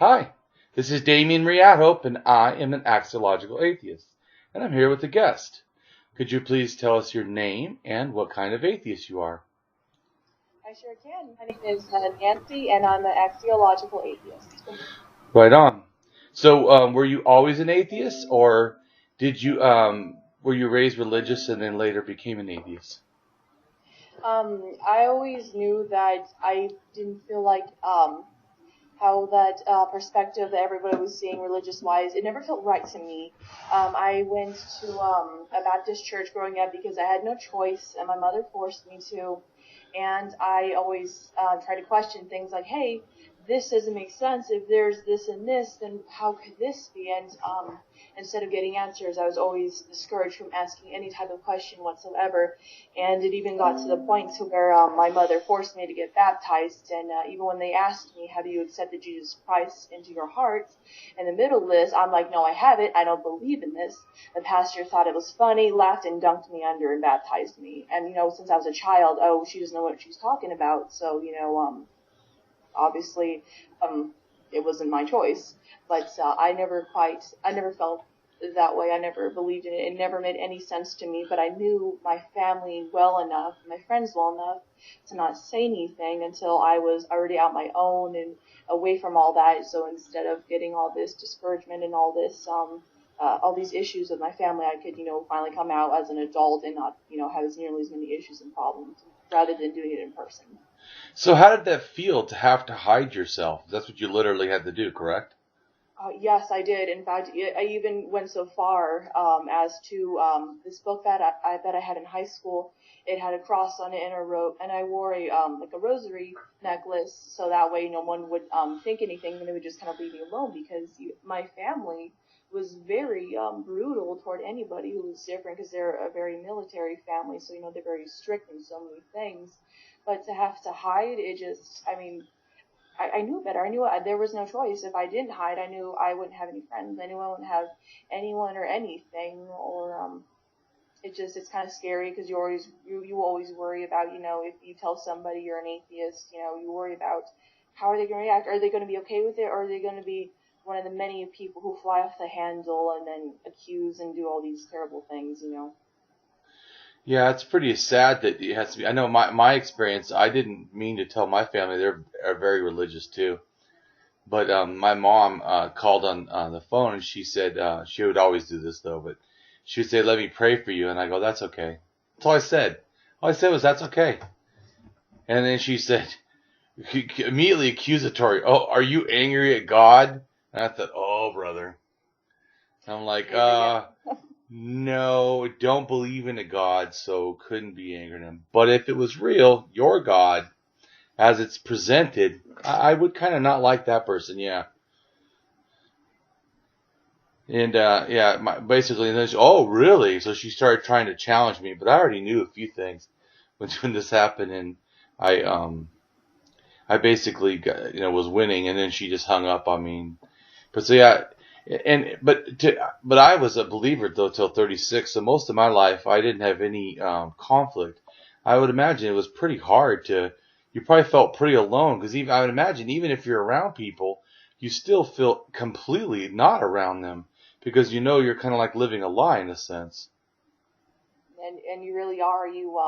Hi, this is Damien from AtHope, and I am an Axiological Atheist, and I'm here with a guest. Could you please tell us your name and what kind of atheist you are? I sure can. My name is Nancy, and I'm an Axiological Atheist. Right on. So, were you always an atheist, or did you were you raised religious and then later became an atheist? I always knew that I didn't feel like how that perspective that everybody was seeing religious-wise, it never felt right to me. I went to a Baptist church growing up because I had no choice, and my mother forced me to. And I always try to question things like, hey, this doesn't make sense. If there's this and this, then how could this be? And instead of getting answers, I was always discouraged from asking any type of question whatsoever. And it even got to the point to where my mother forced me to get baptized. And even when they asked me, have you accepted Jesus Christ into your heart? In the middle of this, I'm like, no, I haven't. I don't believe in this. The pastor thought it was funny, laughed, and dunked me under and baptized me. And, since I was a child, she doesn't know what she's talking about. So, obviously, it wasn't my choice. But I never felt that way. I never believed in it. It never made any sense to me. But I knew my family well enough, my friends well enough, to not say anything until I was already out my own and away from all that. So instead of getting all this discouragement and all this, all these issues with my family, I could, finally come out as an adult and not, have nearly as many issues and problems, rather than doing it in person. So, how did that feel to have to hide yourself? That's what you literally had to do, correct? Yes, I did. In fact, I even went so far as to this book that I had in high school. It had a cross on it, and I wore a rosary necklace, so that way no one would think anything, and they would just kind of leave me alone, because my family was very brutal toward anybody who was different, because they're a very military family, so they're very strict in so many things. But to have to hide, I knew better. I knew there was no choice. If I didn't hide, I knew I wouldn't have any friends. I knew I wouldn't have anyone or anything. Or it's kind of scary, because you always worry about, if you tell somebody you're an atheist, you worry about how are they going to react. Are they going to be okay with it, or are they going to be one of the many people who fly off the handle and then accuse and do all these terrible things, Yeah, it's pretty sad that it has to be. I know my experience, I didn't mean to tell my family. They're are very religious too. But my mom called on the phone, and she said she would always do this though, but she would say, "Let me pray for you," and I go, "That's okay." That's all I said. All I said was, "That's okay." And then she said, immediately accusatory, "Oh, are you angry at God?" And I thought, "Oh, brother." And I'm like, no, don't believe in a God, so couldn't be angry at him. But if it was real, your God, as it's presented, I would kind of not like that person, yeah. And basically, and then oh, really? So she started trying to challenge me, but I already knew a few things when this happened, and I basically got, was winning, and then she just hung up on me. But so yeah, but I was a believer though till 36, so most of my life I didn't have any conflict. I would imagine it was pretty hard you probably felt pretty alone, because I would imagine even if you're around people, you still feel completely not around them, because you're kind of like living a lie in a sense. And you really are. You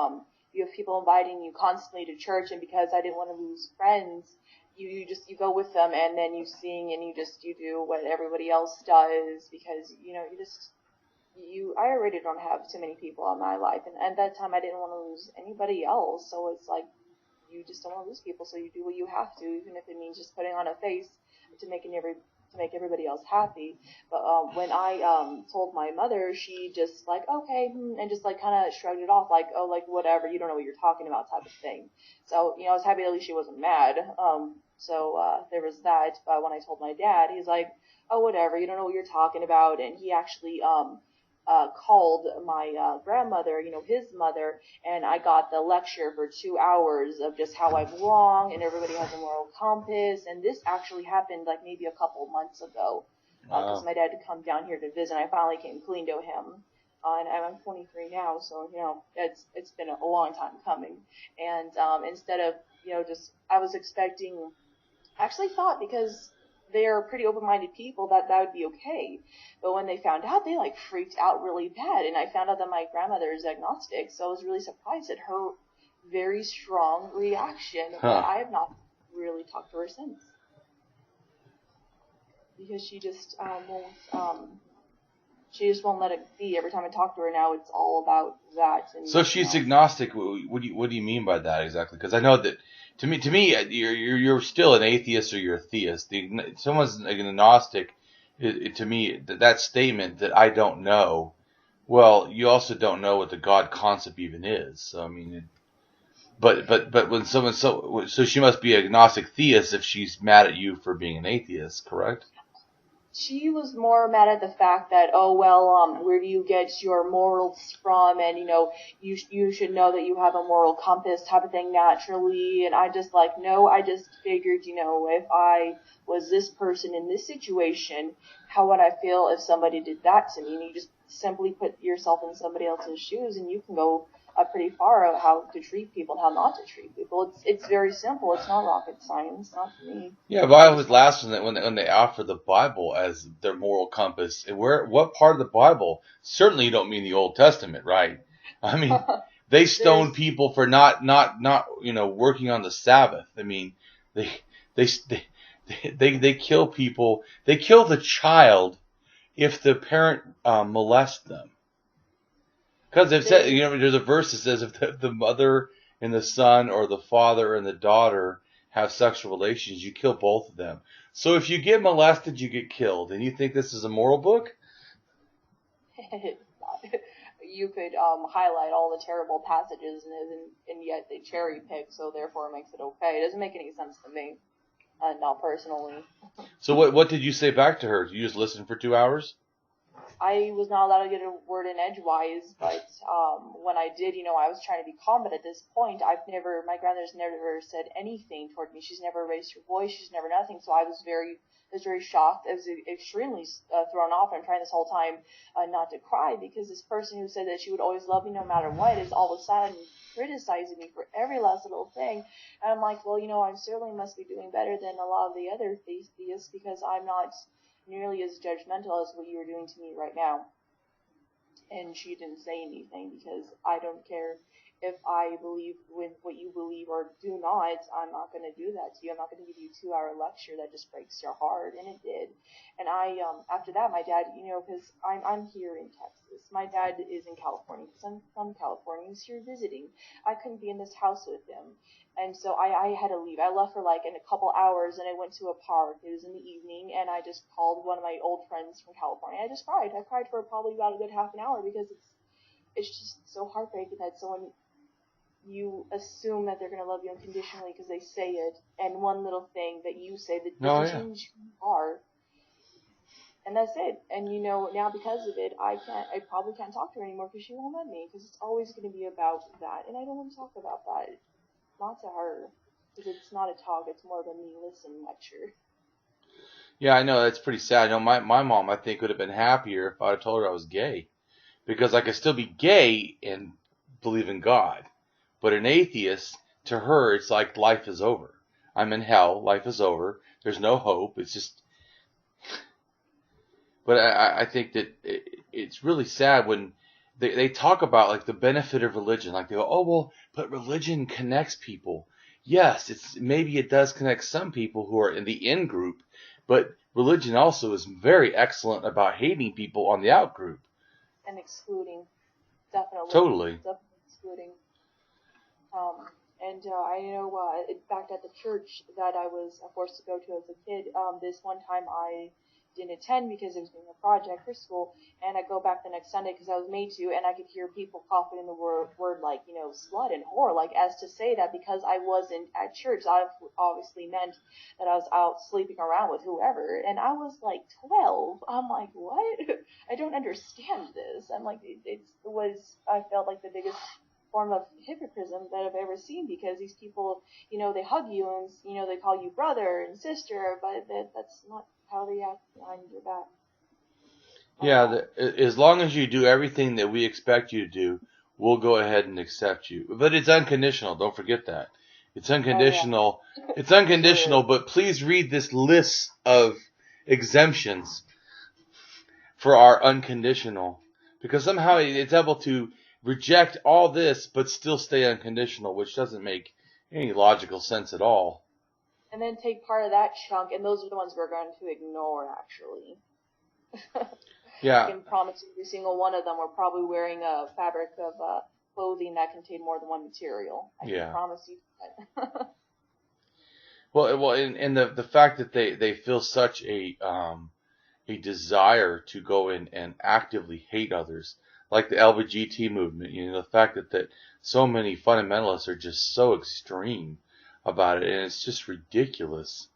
have people inviting you constantly to church, and because I didn't want to lose friends, you go with them, and then you sing, and you do what everybody else does, because I already don't have too many people in my life, and at that time I didn't want to lose anybody else. So it's like, you just don't want to lose people, so you do what you have to, even if it means just putting on a face to make everybody else happy. But when I told my mother, she just like, okay, and just like kind of shrugged it off, like, oh, like whatever, you don't know what you're talking about, type of thing. So I was happy at least she wasn't mad. So there was that. But when I told my dad, he's like, oh, whatever, you don't know what you're talking about. And he actually called my grandmother, his mother, and I got the lecture for 2 hours of just how I'm wrong and everybody has a moral compass. And this actually happened like maybe a couple months ago, because my dad had come down here to visit, and I finally came clean to him. And I'm 23 now, so it's been a long time coming. And instead of I was expecting, I actually thought, because they're pretty open-minded people, that would be okay. But when they found out, they like freaked out really bad. And I found out that my grandmother is agnostic, so I was really surprised at her very strong reaction. But I have not really talked to her since, because she just won't let it be. Every time I talk to her now, it's all about that. And so she's agnostic. What do you mean by that exactly? Because I know that to me, you're still an atheist or you're a theist. Someone's an agnostic. To me, that statement that I don't know. Well, you also don't know what the God concept even is. So I mean, but when someone so she must be agnostic theist if she's mad at you for being an atheist, correct? She was more mad at the fact that, where do you get your morals from? And, you should know that you have a moral compass type of thing naturally. And I just no, I just figured, if I was this person in this situation, how would I feel if somebody did that to me? And you just simply put yourself in somebody else's shoes, and you can go pretty far of how to treat people and how not to treat people. It's very simple. It's not rocket science, not for me. Yeah, but I always laughed when they offer the Bible as their moral compass. And what part of the Bible? Certainly you don't mean the Old Testament, right? I mean, they stone people for not working on the Sabbath. I mean, they kill people. They kill the child if the parent molests them. Because it said, there's a verse that says if the mother and the son or the father and the daughter have sexual relations, you kill both of them. So if you get molested, you get killed. And you think this is a moral book? You could highlight all the terrible passages and yet they cherry pick, so therefore it makes it okay. It doesn't make any sense to me, not personally. So what did you say back to her? Did you just listen for 2 hours? I was not allowed to get a word in edgewise, but when I did, I was trying to be calm. But at this point, my grandmother's never said anything toward me. She's never raised her voice. She's never nothing. So I was very shocked. I was extremely thrown off. I'm trying this whole time not to cry, because this person who said that she would always love me no matter what is all of a sudden criticizing me for every last little thing. And I'm like, well, I certainly must be doing better than a lot of the other theists, because I'm not nearly as judgmental as what you were doing to me right now. And she didn't say anything, because I don't care if I believe with what you believe or do not. I'm not going to do that to you. I'm not going to give you a 2-hour lecture that just breaks your heart. And it did. And after that, my dad, because I'm here in Texas. My dad is in California, because I'm from California. He's here visiting. I couldn't be in this house with him. And so I had to leave. I left for in a couple hours, and I went to a park. It was in the evening, and I just called one of my old friends from California. I just cried. I cried for probably about a good half an hour, because it's just so heartbreaking that someone, you assume that they're going to love you unconditionally because they say it, and one little thing that you say that doesn't change who you are. And that's it. And now because of it, I probably can't talk to her anymore, because she won't let me, because it's always going to be about that, and I don't want to talk about that. Not to her, because it's not a talk, it's more of a me listen lecture. Yeah, I know, that's pretty sad. My mom, I think, would have been happier if I had told her I was gay, because I could still be gay and believe in God. But an atheist, to her, it's like life is over. I'm in hell, life is over, there's no hope, it's just... But I think that it's really sad when they talk about the benefit of religion. They go, oh, well, but religion connects people. Yes, maybe it does connect some people who are in the in group, but religion also is very excellent about hating people on the out group. And excluding. Definitely. Totally. Definitely excluding. I know, in fact, at the church that I was forced to go to as a kid, this one time I didn't attend because it was doing a project for school, and I go back the next Sunday because I was made to, and I could hear people coughing in the word slut and whore, as to say that because I wasn't at church, I obviously meant that I was out sleeping around with whoever, and I was 12. I'm like, what? I don't understand this. I'm like, I felt like the biggest form of hypocrisy that I've ever seen, because these people, they hug you and, they call you brother and sister, but that's not how they act behind your back. Yeah, as long as you do everything that we expect you to do, we'll go ahead and accept you. But it's unconditional, don't forget that. It's unconditional. It's unconditional, but please read this list of exemptions for our unconditional. Because somehow it's able to reject all this, but still stay unconditional, which doesn't make any logical sense at all. And then take part of that chunk, and those are the ones we're going to ignore, actually. Yeah. I can promise every single one of them we're probably wearing a fabric of clothing that contain more than one material. I can promise you that. Well, and the fact that they feel such a desire to go in and actively hate others, like the LGBT movement, the fact that so many fundamentalists are just so extreme about it, and it's just ridiculous.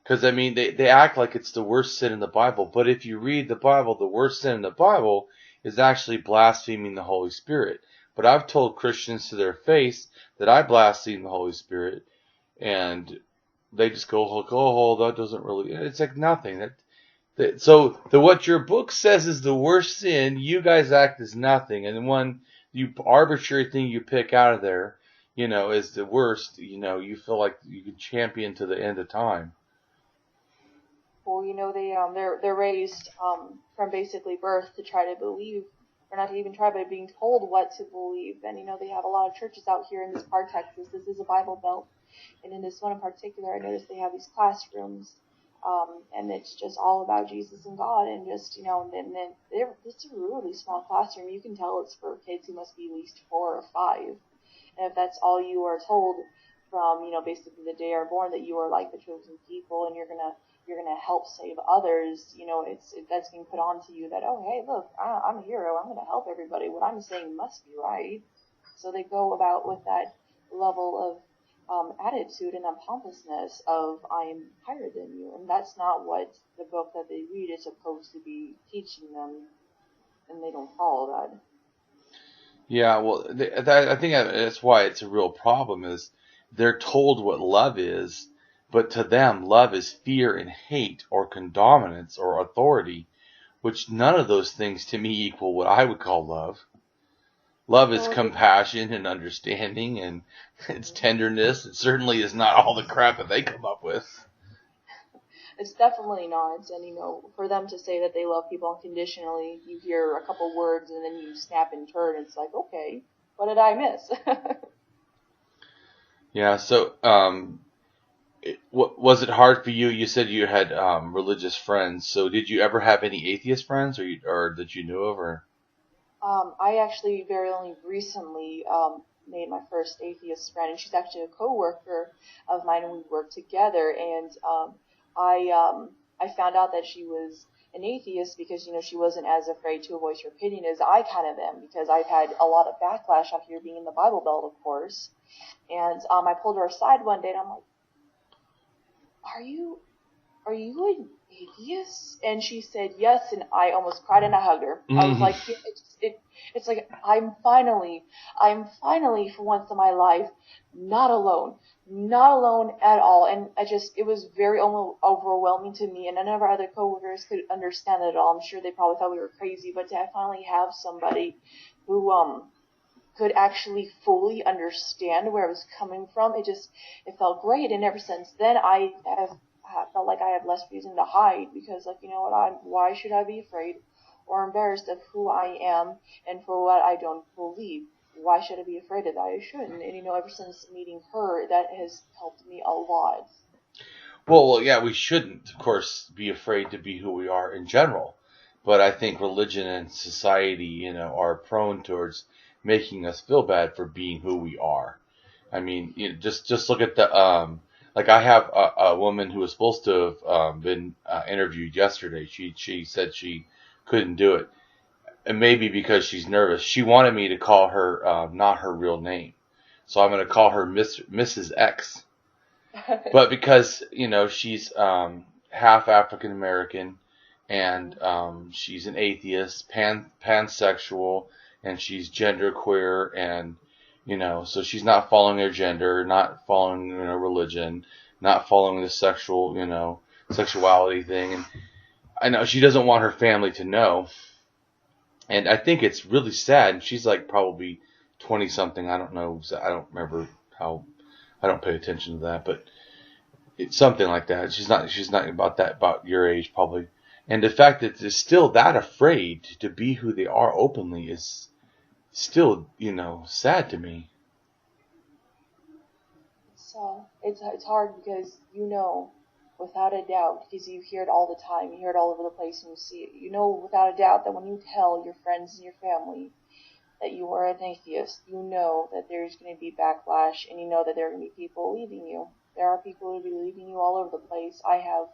Because, I mean, they act like it's the worst sin in the Bible, but if you read the Bible, the worst sin in the Bible is actually blaspheming the Holy Spirit. But I've told Christians to their face that I blaspheme the Holy Spirit, and they just go, oh, that doesn't really, it's like nothing. So what your book says is the worst sin, you guys act as nothing, and one arbitrary thing you pick out of there, is the worst, you feel like you can champion to the end of time. Well, they're raised from basically birth to try to believe, or not to even try, but being told what to believe. And they have a lot of churches out here in this part of Texas. This is a Bible Belt, and in this one in particular, I noticed they have these classrooms, and it's just all about Jesus and God, and just and then it's a really small classroom. You can tell it's for kids who must be at least 4 or 5, and if that's all you are told from basically the day you're born, that you are like the chosen people, and you're gonna help save others, that's being put onto you that, oh, hey, look, I'm a hero, I'm going to help everybody, what I'm saying must be right. So they go about with that level of attitude and pompousness of, I'm higher than you, and that's not what the book that they read is supposed to be teaching them, and they don't follow that. Yeah, well, I think that's why it's a real problem, is they're told what love is, but to them, love is fear and hate, or condominance, or authority, which none of those things to me equal what I would call love. Love is compassion and understanding, and it's tenderness. It certainly is not all the crap that they come up with. It's definitely not. And, for them to say that they love people unconditionally, you hear a couple words and then you snap and turn. It's like, okay, what did I miss? Yeah, so, was it hard for you? You said you had religious friends. So did you ever have any atheist friends, or that you knew of? Or I actually very only recently made my first atheist friend, and she's actually a coworker of mine, and we worked together. And I found out that she was an atheist because she wasn't as afraid to voice her opinion as I kind of am, because I've had a lot of backlash out here being in the Bible Belt, of course. And I pulled her aside one day, and I'm like, Are you an atheist? And she said yes, and I almost cried and I hugged her. I was like, it's like I'm finally for once in my life not alone at all. And it was very overwhelming to me, and none of our other coworkers could understand it at all. I'm sure they probably thought we were crazy, but to finally have somebody who could actually fully understand where I was coming from, it felt great. And ever since then, I have felt like I have less reason to hide, because, like, why should I be afraid or embarrassed of who I am and for what I don't believe? Why should I be afraid of that? I shouldn't. And, ever since meeting her, that has helped me a lot. Well, yeah, we shouldn't, of course, be afraid to be who we are in general. But I think religion and society, are prone towards making us feel bad for being who we are. I mean, just look at the like, I have a woman who was supposed to have been interviewed yesterday. She said she couldn't do it, and maybe because she's nervous. She wanted me to call her not her real name, so I'm going to call her Mrs. X. But because she's half African American, and she's an atheist, pansexual, and she's genderqueer, and so she's not following her gender, not following religion, not following the sexuality thing, and I know she doesn't want her family to know, and I think it's really sad. And she's like probably 20 something. I don't know. I don't remember how I don't pay attention to that, but it's something like that. She's not about your age probably. And the fact that they're still that afraid to be who they are openly is still, sad to me. So it's hard because without a doubt, because you hear it all the time, you hear it all over the place, and you see it. Without a doubt that when you tell your friends and your family that you are an atheist, you know that there's going to be backlash, and you know that there are going to be people leaving you. There are people who will be leaving you all over the place. I have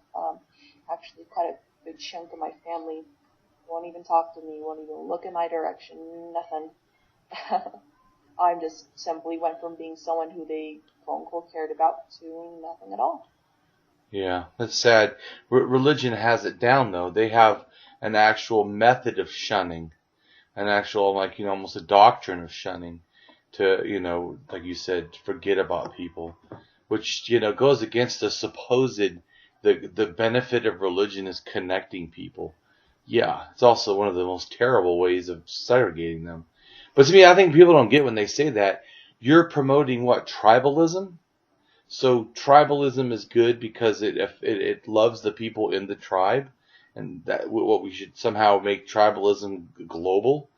actually quite a good chunk of my family won't even talk to me, won't even look in my direction, nothing. I just simply went from being someone who they quote-unquote cared about to nothing at all. Yeah, that's sad. Religion has it down, though. They have an actual method of shunning, an actual, almost a doctrine of shunning to, like you said, forget about people, which, goes against the supposed, the benefit of religion is connecting people. Yeah, it's also one of the most terrible ways of segregating them. But to me, I think people don't get when they say that. You're promoting what? Tribalism? So tribalism is good because it loves the people in the tribe, and that what we should somehow make tribalism global.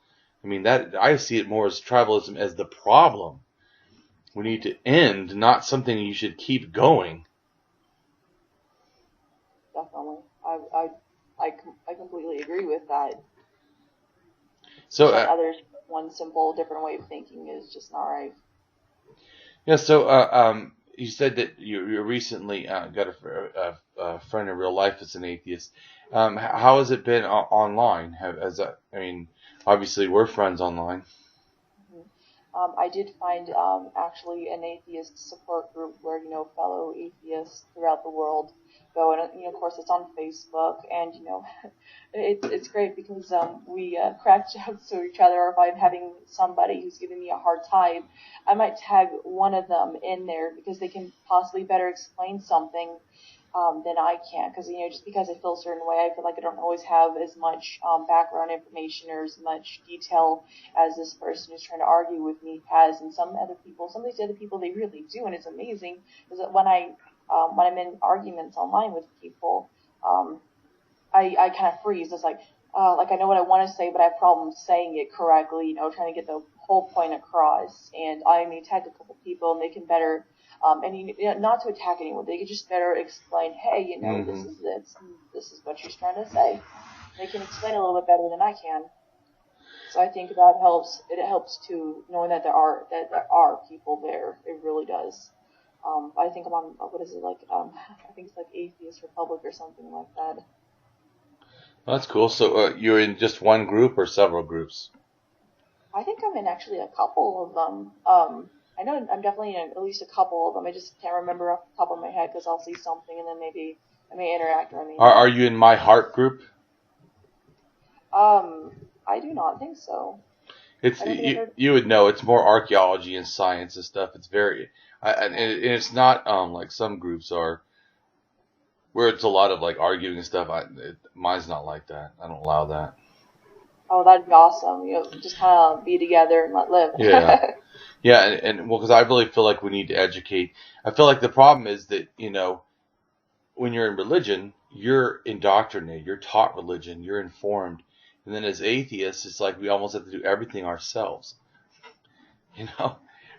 I mean, that I see it more as tribalism as the problem. We need to end, not something you should keep going. Definitely, I completely agree with that. So others, one simple different way of thinking is just not right. Yeah. So you said that you recently got a friend in real life that's an atheist. How has it been online? Obviously we're friends online. I did find actually an atheist support group where fellow atheists throughout the world go, and of course it's on Facebook, and it's great because we crack jokes to each other. Or if I'm having somebody who's giving me a hard time, I might tag one of them in there because they can possibly better explain something than I can, because just because I feel a certain way, I feel like I don't always have as much background information or as much detail as this person who's trying to argue with me has, and some of these other people, they really do, and it's amazing because when I'm in arguments online with people, I kind of freeze. It's like I know what I want to say, but I have problems saying it correctly. Trying to get the whole point across, and I may tag a couple people, and they can better. Not to attack anyone, they can just better explain, hey, this is what she's trying to say. They can explain a little bit better than I can. So I think that helps. It helps too, knowing that there are people there. It really does. I think I'm on, what is it, I think it's like Atheist Republic or something like that. Well, that's cool. So you're in just one group or several groups? I think I'm in actually a couple of them. I know I'm definitely in at least a couple of them. I just can't remember off the top of my head because I'll see something and then maybe I may interact or I may not. Are you in my heart group? I do not think so. It's you would know. It's more archaeology and science and stuff. It's very and it's not like some groups are where it's a lot of arguing and stuff. Mine's not like that. I don't allow that. Oh, that'd be awesome. Just kind of be together and let live. Yeah. Yeah, and because I really feel like we need to educate. I feel like the problem is that, when you're in religion, you're indoctrinated, you're taught religion, you're informed. And then as atheists, it's like we almost have to do everything ourselves.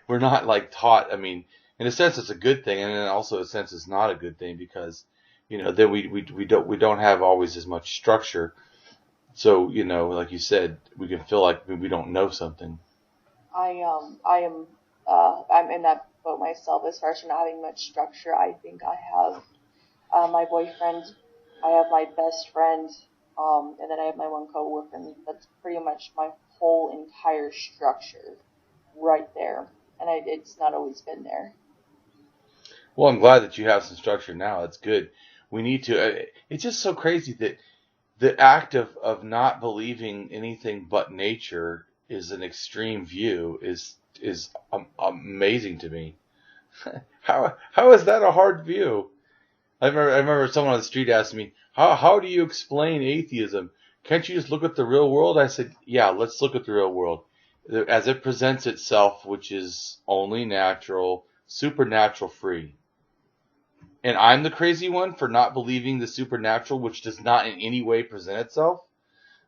We're not taught. I mean, in a sense, it's a good thing, and then also in a sense, it's not a good thing because, then we don't have always as much structure. So, like you said, we can feel like we don't know something. I'm in that boat myself as far as not having much structure. I think I have my boyfriend, I have my best friend, and then I have my one coworker, and that's pretty much my whole entire structure right there. And it's not always been there. Well, I'm glad that you have some structure now. That's good. We need to. It's just so crazy that the act of not believing anything but nature is an extreme view is amazing to me. How is that a hard view? I remember someone on the street asked me, how do you explain atheism? Can't you just look at the real world? I said, yeah, let's look at the real world as it presents itself, which is only natural, supernatural free. And I'm the crazy one for not believing the supernatural, which does not in any way present itself.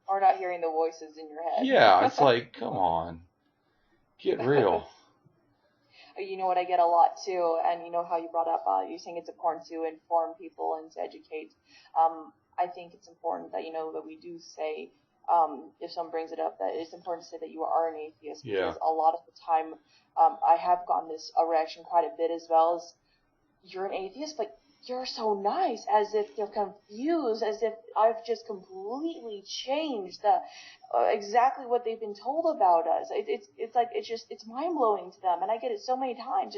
Or not hearing the voices in your head. Yeah, it's like, come on. Get real. You know what I get a lot too, and you know how you brought up, you're saying it's important to inform people and to educate. I think it's important that, that we do say, if someone brings it up, that it's important to say that you are an atheist. Because a lot of the time, I have gotten this reaction quite a bit as well, as you're an atheist, but you're so nice, as if they're confused, as if I've just completely changed exactly what they've been told about us. It's mind blowing to them, and I get it so many times.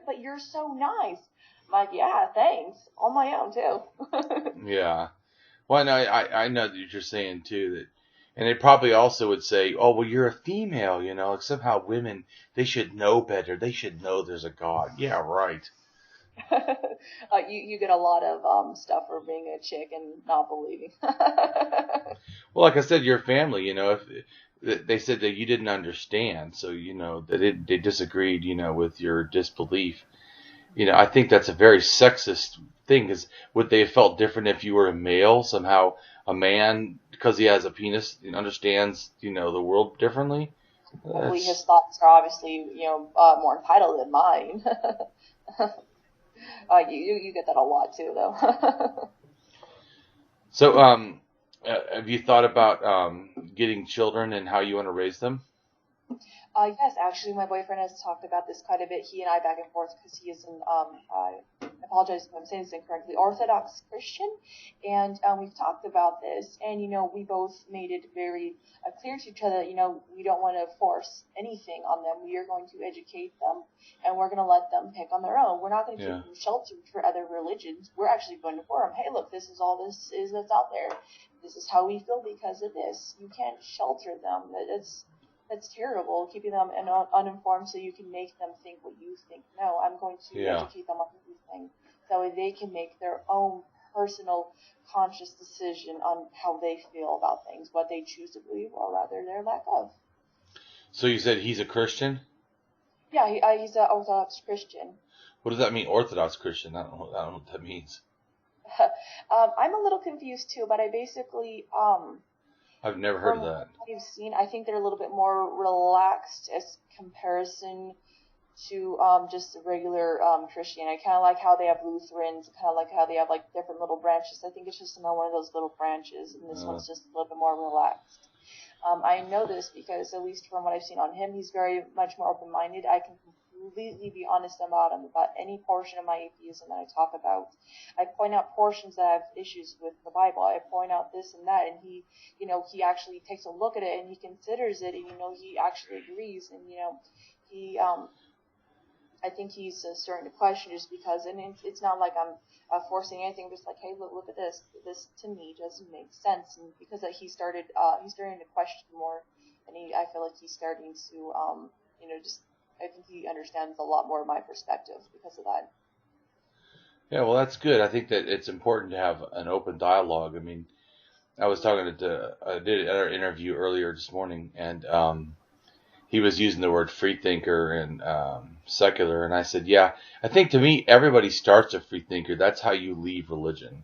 But you're so nice. I'm like, yeah, thanks. On my own too. Yeah. Well, I know that you're saying too that, and they probably also would say, oh, well, you're a female, like somehow women, they should know better. They should know there's a God. Yeah, right. You get a lot of stuff for being a chick and not believing. Well, like I said, your family, if they said that you didn't understand, so that they disagreed, with your disbelief. I think that's a very sexist thing. Because would they have felt different if you were a male? Somehow, a man, because he has a penis, understands the world differently. Hopefully, his thoughts are obviously more entitled than mine. You get that a lot too, though. So, have you thought about getting children and how you want to raise them? Yes, actually, my boyfriend has talked about this quite a bit. He and I back and forth, because he is I apologize if I'm saying this incorrectly, Orthodox Christian, and we've talked about this, and we both made it very clear to each other that we don't want to force anything on them. We are going to educate them, and we're going to let them pick on their own. We're not going to keep them sheltered for other religions. We're actually going to inform them, hey, look, this is all this is that's out there. This is how we feel because of this. You can't shelter them. That's terrible, keeping them uninformed so you can make them think what you think. No, I'm going to educate them on everything, so they can make their own personal, conscious decision on how they feel about things, what they choose to believe, or rather their lack of. So you said he's a Christian? Yeah, he's an Orthodox Christian. What does that mean, Orthodox Christian? I don't know what that means. I'm a little confused too, but I basically... I've never heard of that. I've seen, I think they're a little bit more relaxed as comparison to just the regular Christianity. I kind of like how they have Lutherans, kind of like how they have like different little branches. I think it's just another one of those little branches, and this one's just a little bit more relaxed. I know this because, at least from what I've seen on him, he's very much more open-minded. I can completely be honest about him, about any portion of my atheism that I talk about. I point out portions that I have issues with the Bible. I point out this and that, and he actually takes a look at it, and he considers it, and he actually agrees, and he I think he's starting to question, just because, and it's not like I'm forcing anything, just like, hey, look at this. This to me doesn't make sense, and because he's starting to question more, and I feel like he's starting to I think he understands a lot more of my perspective because of that. Yeah, well, that's good. I think that it's important to have an open dialogue. I mean, I was talking I did an interview earlier this morning, and he was using the word freethinker and secular, and I said, yeah, I think to me, everybody starts a freethinker. That's how you leave religion.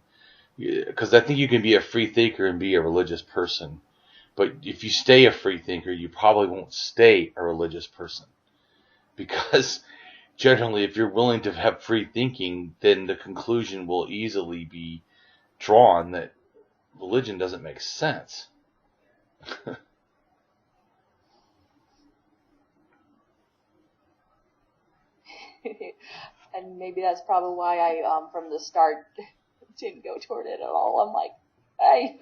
Because I think you can be a freethinker and be a religious person. But if you stay a freethinker, you probably won't stay a religious person. Because generally, if you're willing to have free thinking, then the conclusion will easily be drawn that religion doesn't make sense. And maybe that's probably why I, from the start, didn't go toward it at all. I'm like, hey,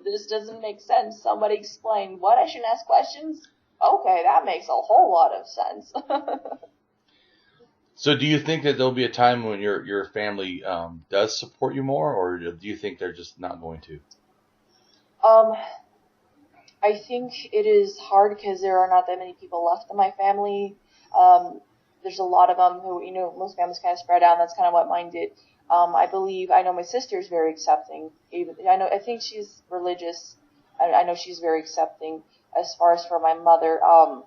this doesn't make sense. Somebody explain. What? I shouldn't ask questions? Okay, that makes a whole lot of sense. So do you think that there'll be a time when your family does support you more, or do you think they're just not going to? I think it is hard because there are not that many people left in my family. There's a lot of them who, most families kind of spread out, and that's kind of what mine did. I know my sister is very accepting. I think she's religious. I know she's very accepting. As far as for my mother, I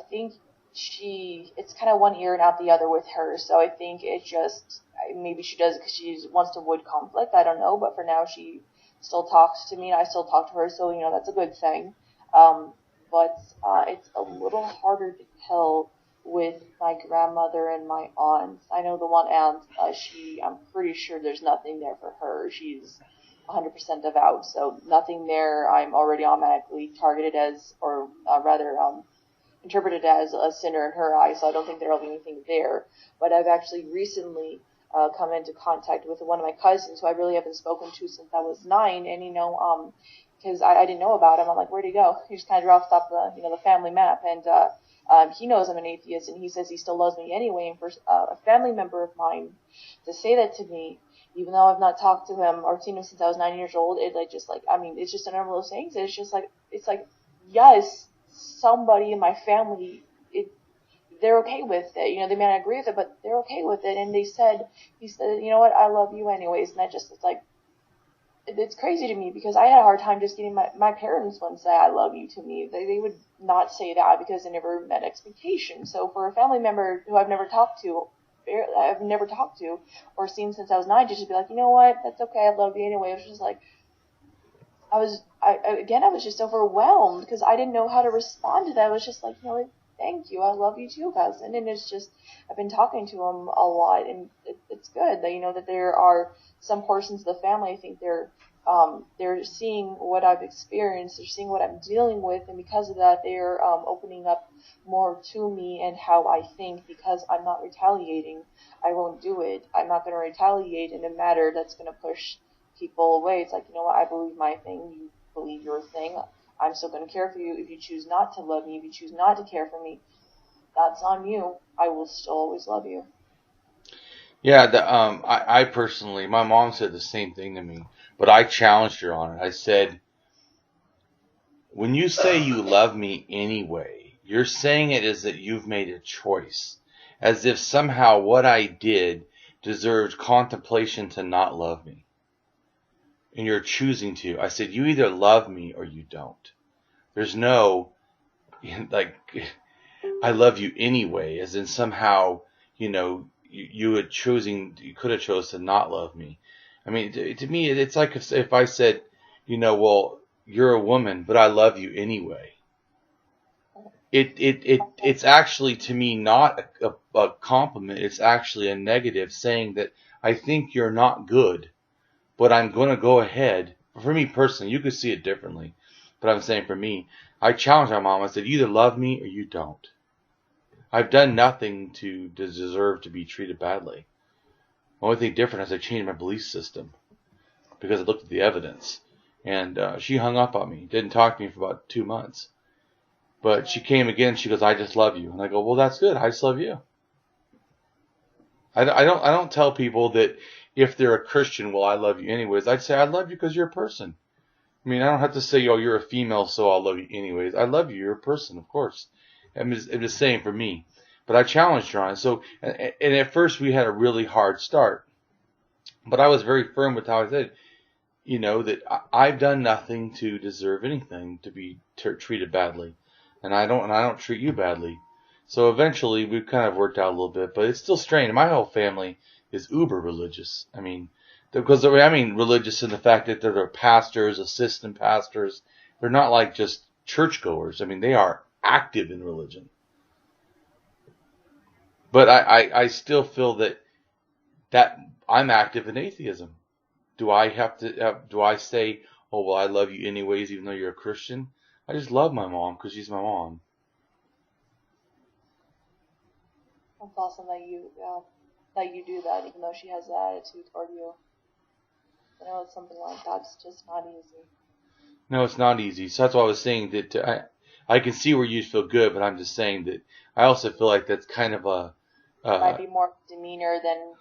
think it's kind of one ear and out the other with her. So I think maybe she does it because she wants to avoid conflict. I don't know, but for now she still talks to me and I still talk to her. So, that's a good thing. But it's a little harder to tell with my grandmother and my aunts. I know the one aunt, I'm pretty sure there's nothing there for her. She's 100% devout, so nothing there. I'm already automatically targeted as, or rather, interpreted as a sinner in her eyes, so I don't think there'll be anything there. But I've actually recently come into contact with one of my cousins who I really haven't spoken to since I was 9, and because I didn't know about him, I'm like, where'd he go? He just kind of dropped off the family map, and he knows I'm an atheist, and he says he still loves me anyway. And for a family member of mine to say that to me, even though I've not talked to him or seen him since I was 9 years old, it's just another one of those things. It's like, yes, somebody in my family, they're okay with it. They may not agree with it, but they're okay with it. And he said, you know what, I love you anyways. And it's crazy to me because I had a hard time just getting my parents wouldn't say I love you to me. They would not say that because they never met expectations. So for a family member who I've never talked to or seen since I was 9, just to be like, you know what, that's okay, I love you anyway. It was just like, I was just overwhelmed because I didn't know how to respond to that. I was just like, thank you, I love you too, cousin. And it's just, I've been talking to him a lot, and it's good that, that there are some portions of the family, I think they're seeing what I've experienced, they're seeing what I'm dealing with, and because of that, they're opening up more to me and how I think, because I'm not retaliating. I won't do it. I'm not going to retaliate in a matter that's going to push people away. It's like, you know what, I believe my thing, you believe your thing. I'm still going to care for you. If you choose not to love me, if you choose not to care for me, that's on you. I will still always love you. Yeah, I personally, my mom said the same thing to me, but I challenged her on it. I said, when you say you love me anyway, you're saying it as that you've made a choice, as if somehow what I did deserved contemplation to not love me. And you're choosing to. I said, you either love me or you don't. There's no, I love you anyway, as in somehow, you could have chose to not love me. I mean, to me, it's like if I said, well, you're a woman, but I love you anyway. It's actually, to me, not a compliment. It's actually a negative, saying that I think you're not good, but I'm going to go ahead. For me personally, you could see it differently, but I'm saying for me, I challenged my mom. I said, you either love me or you don't. I've done nothing to deserve to be treated badly. The only thing different is I changed my belief system because I looked at the evidence. And she hung up on me. Didn't talk to me for about 2 months. But she came again. She goes, I just love you. And I go, well, that's good. I just love you. I don't tell people that if they're a Christian, well, I love you anyways. I'd say I love you because you're a person. I mean, I don't have to say, oh, you're a female, so I'll love you anyways. I love you. You're a person, of course. I'm just saying for me. But I challenged her on it. So, and at first we had a really hard start. But I was very firm with how I said, that I've done nothing to deserve anything to be treated badly. And I don't treat you badly. So eventually we've kind of worked out a little bit, but it's still strange. My whole family is uber religious. I mean, religious in the fact that they're pastors, assistant pastors. They're not like just churchgoers. I mean, they are active in religion. But I still feel that I'm active in atheism. Do I have to? Do I say, oh well, I love you anyways, even though you're a Christian? I just love my mom because she's my mom. That's awesome that you do that, even though she has that attitude toward you. I know it's something like that's just not easy. No, it's not easy. So that's why I was saying that I can see where you feel good, but I'm just saying that I also feel like that's kind of a might be more demeanor than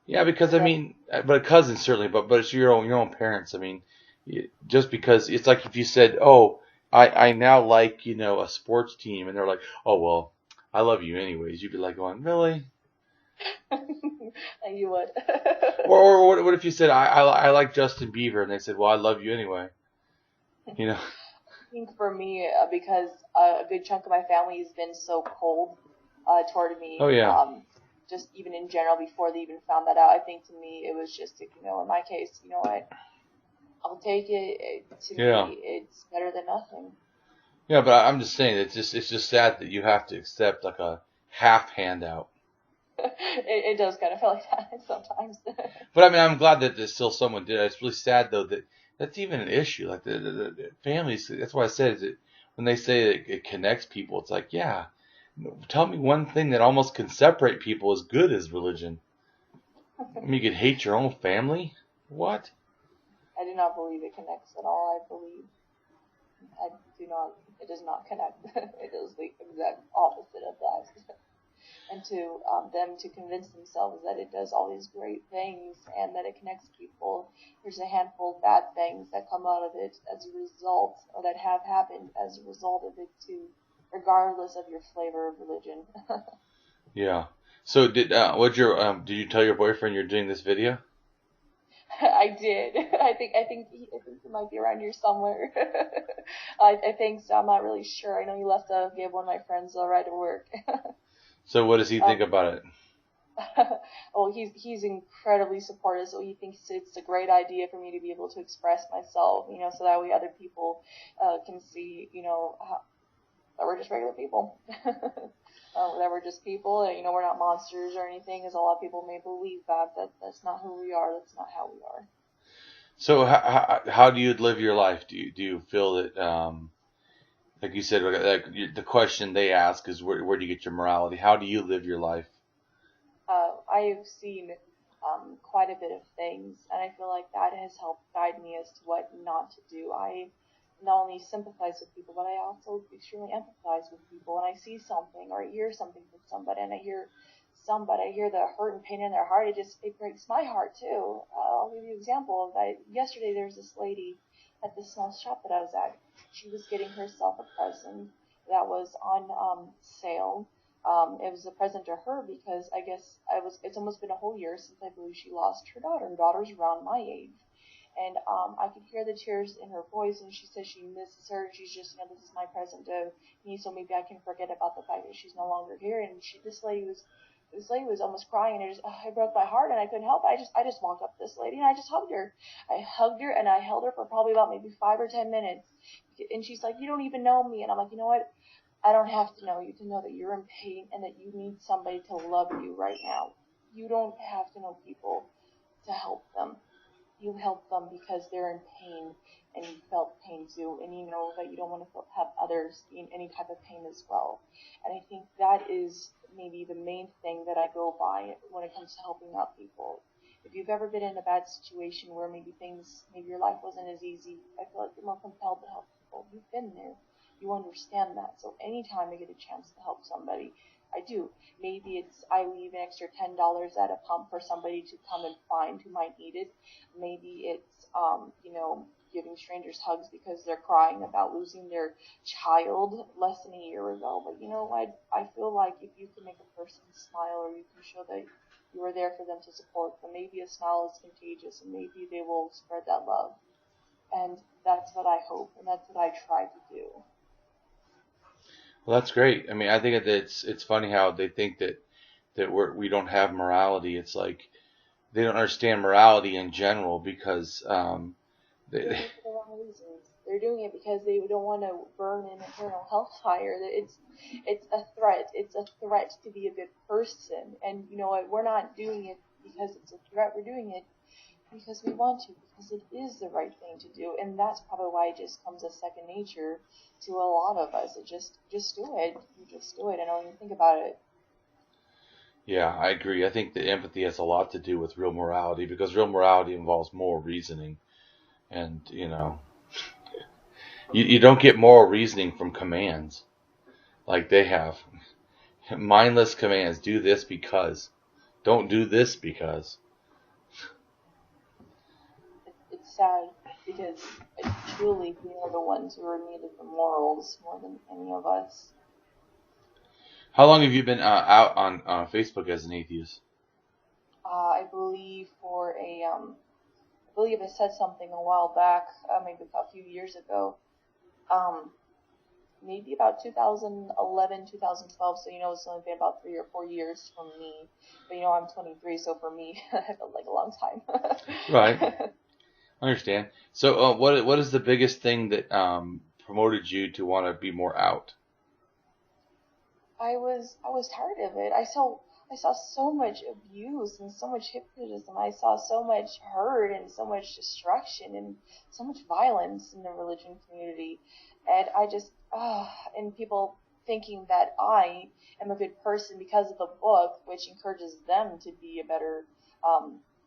yeah, because I mean, but cousins certainly, but it's your own parents. I mean, just because it's like if you said, oh, I now like a sports team, and they're like, oh well, I love you anyways. You'd be like going, really? You would. or what if you said I like Justin Bieber, and they said, well, I love you anyway. Yeah, think for me, because a good chunk of my family has been so cold toward me. Oh, yeah. Just even in general, before they even found that out, I think to me it was just, in my case, you know what, I'll take it. To me, it's better than nothing. Yeah, but I'm just saying, it's just sad that you have to accept like a half handout. It does kind of feel like that sometimes. But I mean, I'm glad that there's still someone did it. It's really sad though that that's even an issue. Like the families. That's why I said is it when they say it connects people, it's like, yeah, tell me one thing that almost can separate people as good as religion. I mean, you could hate your own family. What? I do not believe it connects at all. I do not. It does not connect. It does the exact opposite of that. And to them to convince themselves that it does all these great things and that it connects people. There's a handful of bad things that come out of it as a result, or that have happened as a result of it too, regardless of your flavor of religion. Yeah. So did you tell your boyfriend you're doing this video? I did. I think he might be around here somewhere. I think so. I'm not really sure. I know he left to give one of my friends a ride to work. So what does he think about it? Well, he's incredibly supportive, so he thinks it's a great idea for me to be able to express myself, so that way other people can see, that we're just regular people. That we're just people, we're not monsters or anything, as a lot of people may believe that's not who we are, that's not how we are. So how do you live your life? Do you feel that, like you said, the question they ask is where do you get your morality? How do you live your life? I have seen quite a bit of things, and I feel like that has helped guide me as to what not to do. I not only sympathize with people, but I also extremely empathize with people. When I see something or I hear something from somebody, and I hear the hurt and pain in their heart, it breaks my heart too. I'll give you an example of that. Yesterday there was this lady at this small shop that I was at. She was getting herself a present that was on sale. It was a present to her because I guess it's almost been a whole year since I believe she lost her daughter. Her daughter's around my age. And I could hear the tears in her voice, and she says she misses her. She's just, this is my present to me, so maybe I can forget about the fact that she's no longer here. And this lady was almost crying, and it broke my heart, and I couldn't help it. I just walked up to this lady, and I just hugged her. I hugged her, and I held her for probably about maybe 5 or 10 minutes. And she's like, "You don't even know me." And I'm like, "You know what? I don't have to know you to know that you're in pain and that you need somebody to love you right now. You don't have to know people to help them. You help them because they're in pain, and you felt pain too, and you know that you don't want to have others in any type of pain as well." And I think that is maybe the main thing that I go by when it comes to helping out people. If you've ever been in a bad situation where maybe your life wasn't as easy, I feel like you're more compelled to help people. You've been there. You understand that. So anytime I get a chance to help somebody, I do. Maybe I leave an extra $10 at a pump for somebody to come and find who might need it. Maybe it's, giving strangers hugs because they're crying about losing their child less than a year ago. But I feel like if you can make a person smile, or you can show that you are there for them to support them, maybe a smile is contagious, and maybe they will spread that love. And that's what I hope, and that's what I try to do. Well, that's great. I mean, I think that it's funny how they think that we don't have morality. It's like they don't understand morality in general because they're doing it for the wrong reasons. They're doing it because they don't want to burn in eternal hellfire. It's a threat. It's a threat to be a good person. And you know what? We're not doing it because it's a threat. We're doing it because we want to, because it is the right thing to do. And that's probably why it just comes as second nature to a lot of us. It just do it. You just do it and don't even think about it. Yeah, I agree. I think that empathy has a lot to do with real morality, because real morality involves moral reasoning. And, you don't get moral reasoning from commands like they have. Mindless commands. Do this because. Don't do this because. It's sad because truly we are the ones who are needed for morals more than any of us. How long have you been out on Facebook as an atheist? I believe I believe I said something a while back, maybe a few years ago. maybe about 2011, 2012. So, it's only been about 3 or 4 years for me. But, I'm 23, so for me, it felt like a long time. Right. I understand. So, what is the biggest thing that promoted you to want to be more out? I was tired of it. I saw so much abuse and so much hypnotism. I saw so much hurt and so much destruction and so much violence in the religion community. And I just, and people thinking that I am a good person because of the book, which encourages them to be a better,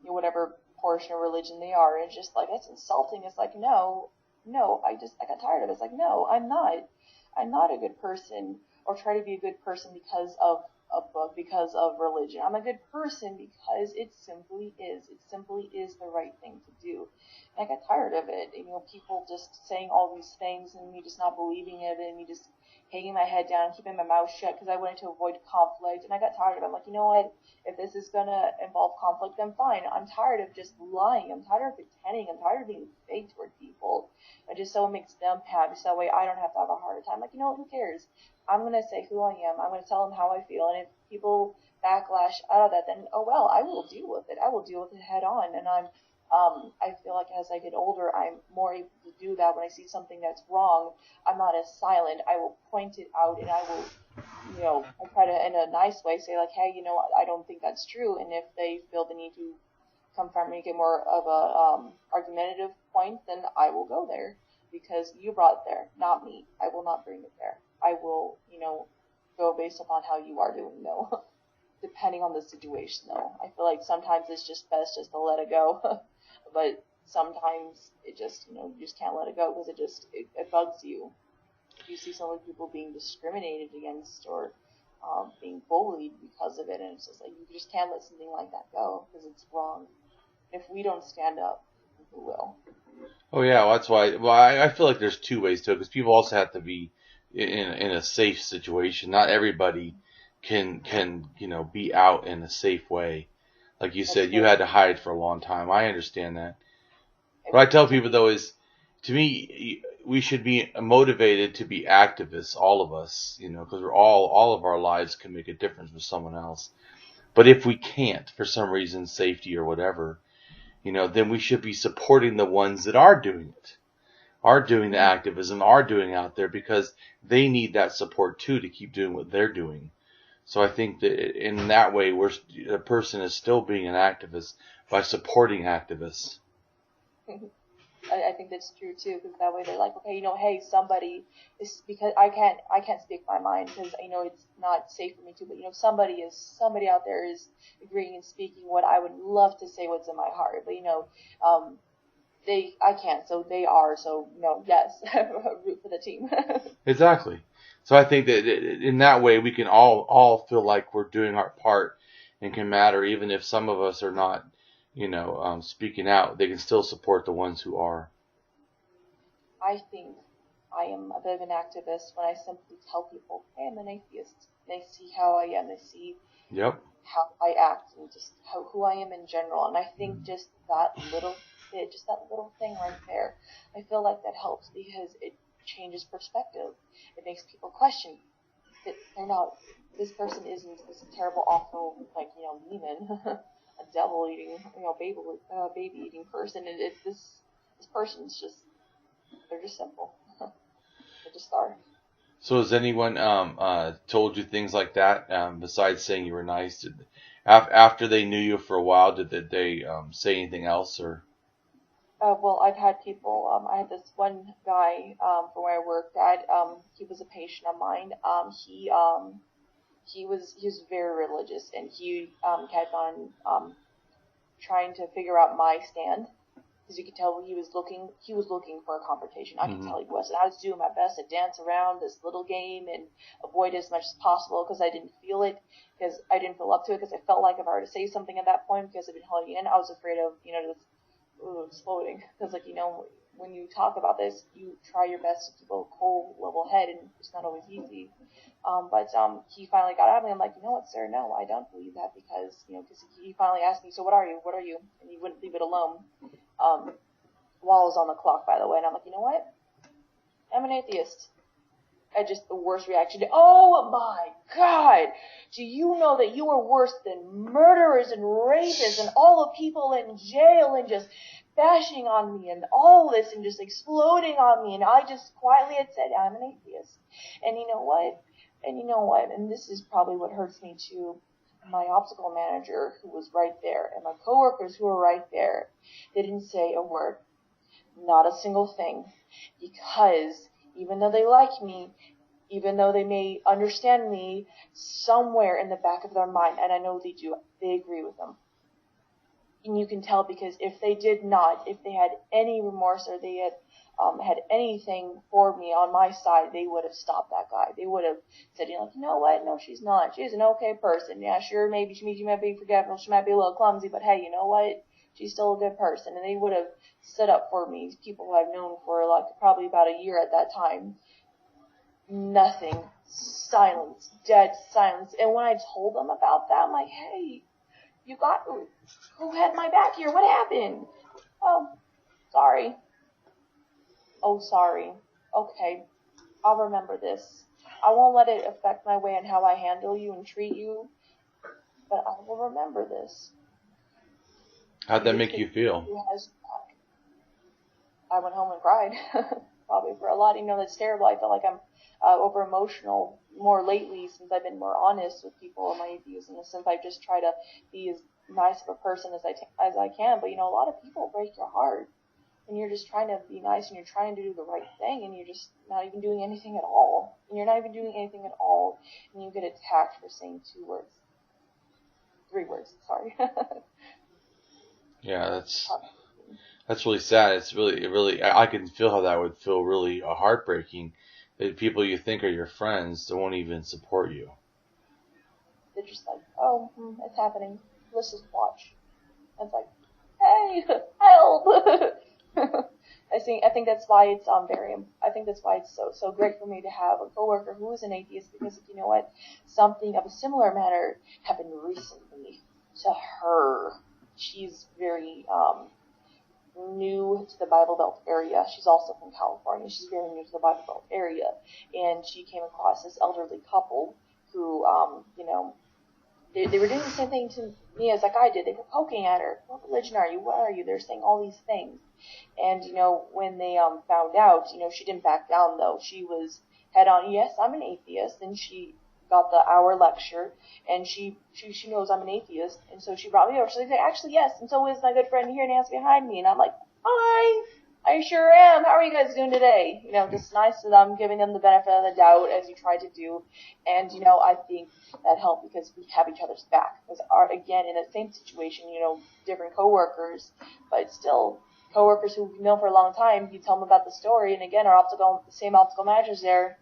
whatever portion of religion they are. And it's just like, that's insulting. It's like, no, I got tired of it. It's like, no, I'm not a good person or try to be a good person because of a book, because of religion. I'm a good person because it simply is. It simply is the right thing to do. And I got tired of it. People just saying all these things and me just not believing it and me just hanging my head down, keeping my mouth shut because I wanted to avoid conflict. And I got tired of it. I'm like, you know what? If this is going to involve conflict, then fine. I'm tired of just lying. I'm tired of pretending. I'm tired of being fake toward people. And just so it makes them happy. So that way I don't have to have a hard time. Like, who cares? I'm going to say who I am. I'm going to tell them how I feel. And if people backlash out of that, then, oh well, I will deal with it. I will deal with it head on. And I feel like as I get older, I'm more able to do that. When I see something that's wrong, I'm not as silent. I will point it out and I will, I try to, in a nice way, say like, hey, I don't think that's true. And if they feel the need to confront me, get more of a argumentative point, then I will go there because you brought it there, not me. I will not bring it there. I will, go based upon how you are doing, though. Depending on the situation, though. I feel like sometimes it's just best just to let it go. But sometimes it just, you just can't let it go because it bugs you. If you see so many people being discriminated against or being bullied because of it, and it's just like, you just can't let something like that go because it's wrong. If we don't stand up, who will? Oh yeah, well, that's why. Well, I feel like there's two ways to it because people also have to be in a safe situation. Not everybody can be out in a safe way. Like you said, you had to hide for a long time. I understand that. What I tell people though is, to me, we should be motivated to be activists, all of us, because all of our lives can make a difference with someone else. But if we can't, for some reason, safety or whatever, then we should be supporting the ones that are doing it, are doing the activism, are doing out there because they need that support too to keep doing what they're doing. So I think that in that way, a person is still being an activist by supporting activists. I think that's true too, because that way they're like, okay, hey, somebody is, because I can't speak my mind because it's not safe for me to, but somebody out there is agreeing and speaking what I would love to say what's in my heart, but I can't, so they are, so yes, root for the team. Exactly. So I think that in that way we can all feel like we're doing our part and can matter, even if some of us are not, speaking out. They can still support the ones who are. I think I am a bit of an activist when I simply tell people, hey, I'm an atheist. They see how I am. They see how I act and just who I am in general. And I think just that little bit, just that little thing right there, I feel like that helps because it changes perspective. It makes people question that they're not, this person isn't this terrible, awful, demon, a devil-eating, baby-eating person. And this person's just, they're just simple. They just are. So has anyone told you things like that besides saying you were nice? After they knew you for a while, did they say anything else or? Well, I've had people. I had this one guy from where I worked at. He was a patient of mine. He was very religious, and he kept on trying to figure out my stand. Because you could tell he was looking for a confrontation. I could tell he was. And I was doing my best to dance around this little game and avoid it as much as possible because I didn't feel it, because I didn't feel up to it, because I felt like if I were to say something at that point, because I've been holding in, I was afraid of, just exploding. Because, when you talk about this, you try your best to keep a cool, level head, and it's not always easy. But he finally got at me. I'm like, you know what, sir? No, I don't believe that because he finally asked me, so what are you? What are you? And he wouldn't leave it alone. While I was on the clock, by the way. And I'm like, you know what? I'm an atheist. I just the worst reaction. Oh my God! Do you know that you are worse than murderers and rapists and all the people in jail and just bashing on me and all this and just exploding on me? And I just quietly had said, I'm an atheist. And you know what? And this is probably what hurts me too. My obstacle manager, who was right there, and my coworkers who were right there, they didn't say a word. Not a single thing. Because even though they like me, even though they may understand me, somewhere in the back of their mind, and I know they do, they agree with them. And you can tell because if they did not, if they had any remorse or they had had anything for me on my side, they would have stopped that guy. They would have said, you know what? No, she's not. She's an okay person. Yeah, sure, maybe she might be forgetful, she might be a little clumsy, but hey, you know what? She's still a good person. And they would have stood up for me, people who I've known for like probably about a year at that time. Nothing. Silence. Dead silence. And when I told them about that, I'm like, hey, who had my back here? What happened? Oh, sorry. Oh, sorry. Okay. I'll remember this. I won't let it affect my way and how I handle you and treat you, but I will remember this. How'd that make you feel? I went home and cried. Probably for a lot. That's terrible. I felt like I'm over emotional more lately since I've been more honest with people in my atheism, and since I just try to be as nice of a person as I can. But a lot of people break your heart when you're just trying to be nice and you're trying to do the right thing, and you're just not even doing anything at all. And you're not even doing anything at all, and you get attacked for saying 3 words. Sorry. Yeah, that's really sad. It's really, I can feel how that would feel really heartbreaking. That people you think are your friends won't even support you. They're just like, oh, it's happening. Let's just watch. And it's like, hey, help! I think that's why it's so great for me to have a coworker who is an atheist, because you know what, something of a similar matter happened recently to her. She's very new to the Bible Belt area. She's also from California. She's very new to the Bible Belt area, and she came across this elderly couple who, they were doing the same thing to me as like I did. They were poking at her. What religion are you? What are you? They're saying all these things. And, when they found out, she didn't back down, though. She was head on, yes, I'm an atheist. And she got the hour lecture, and she knows I'm an atheist. And so she brought me over. She said, actually, yes. And so is my good friend here, Nancy, behind me. And I'm like, hi. I sure am. How are you guys doing today? Just nice to them, giving them the benefit of the doubt as you try to do. And, I think that helped because we have each other's back. Because, again, in the same situation, different coworkers, but still coworkers who we've known for a long time, you tell them about the story, and again, the same optical managers there,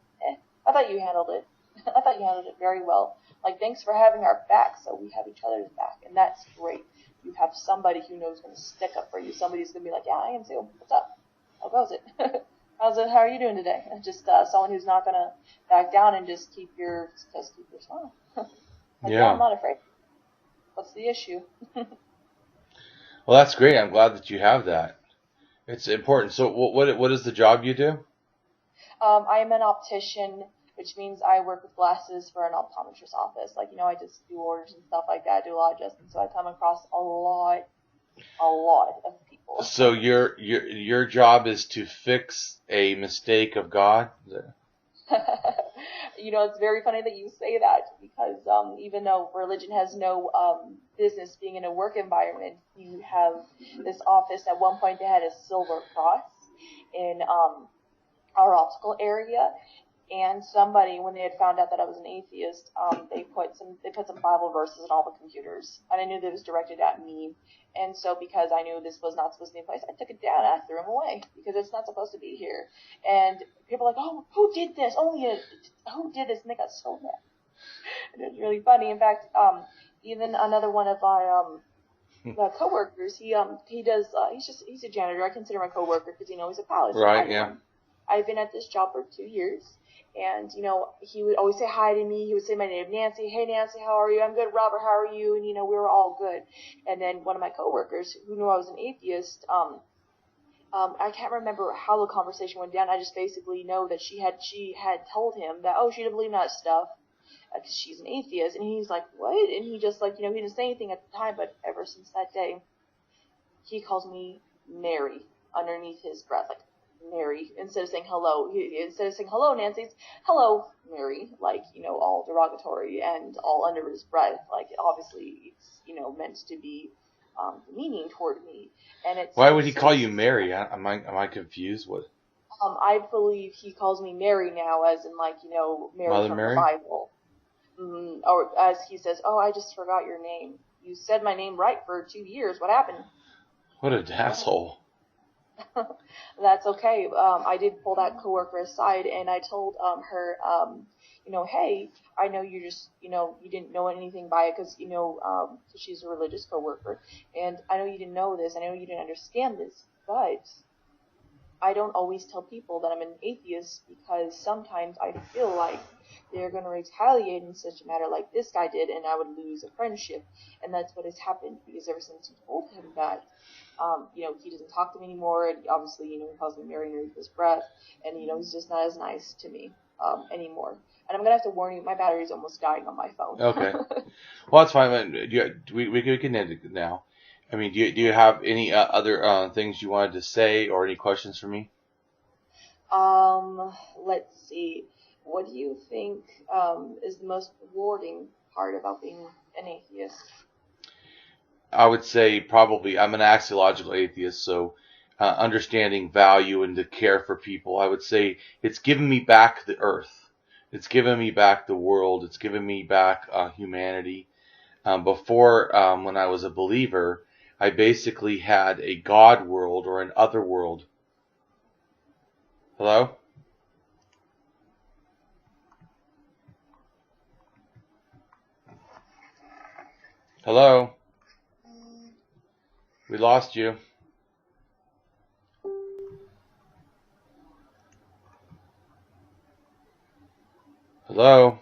I thought you handled it. I thought you handled it very well. Like, thanks for having our back, so we have each other's back, and that's great. You have somebody who knows going to stick up for you. Somebody's going to be like, yeah, I am too. What's up? How goes it? How are you doing today? Just someone who's not going to back down and just keep your smile. Yeah, I'm not afraid. What's the issue? Well, that's great. I'm glad that you have that. It's important. So what is the job you do? I am an optician, which means I work with glasses for an optometrist office. Like, I just do orders and stuff like that. I do a lot of adjustments. So I come across a lot of people. So your job is to fix a mistake of God? It's very funny that you say that, because even though religion has no business being in a work environment, you have this office. At one point, they had a silver cross in our optical area, and somebody, when they had found out that I was an atheist, they put some Bible verses on all the computers, and I knew that it was directed at me. And so, because I knew this was not supposed to be in place, I took it down and I threw them away, because it's not supposed to be here. And people are like, oh, who did this? Who did this? And they got so mad. And it was really funny. In fact, even another one of my coworkers, he's a janitor. I consider my coworker because he's a pal. Right, yeah. I've been at this job for 2 years. And, he would always say hi to me. He would say my name, Nancy. Hey, Nancy, how are you? I'm good. Robert, how are you? And, we were all good. And then one of my coworkers, who knew I was an atheist, I can't remember how the conversation went down. I just basically know that she had told him that, oh, she didn't believe in that stuff because she's an atheist, and he's like, what? And he just, like, he didn't say anything at the time, but ever since that day, he calls me Mary underneath his breath, like, Mary, instead of saying hello. Instead of saying hello, Nancy, it's hello, Mary, like, all derogatory and all under his breath. Like, obviously, it's, meant to be meaning toward me. And it's. Why would he call you Mary? Am I confused? What? I believe he calls me Mary now, as in, like, Mary Mother from Mary? the Bible. Or as he says, oh, I just forgot your name. You said my name right for 2 years. What happened? What an asshole. That's okay. I did pull that coworker aside, and I told her, hey, I know you just, you didn't know anything by it because, she's a religious coworker, and I know you didn't know this, I know you didn't understand this, but I don't always tell people that I'm an atheist because sometimes I feel like they're going to retaliate in such a matter like this guy did, and I would lose a friendship, and that's what has happened, because ever since you told him that, he doesn't talk to me anymore, and obviously, he calls me Mary underneath his breath, and, he's just not as nice to me anymore. And I'm going to have to warn you, my battery's almost dying on my phone. Okay. Well, that's fine. We can end it now. I mean, do you have any other things you wanted to say or any questions for me? Let's see. What do you think is the most rewarding part about being an atheist? I would say probably I'm an axiological atheist, so understanding value and to care for people. I would say it's given me back the earth. It's given me back the world. It's given me back humanity. Before, when I was a believer, I basically had a God world or an other world. Hello? Hello? We lost you. Hello?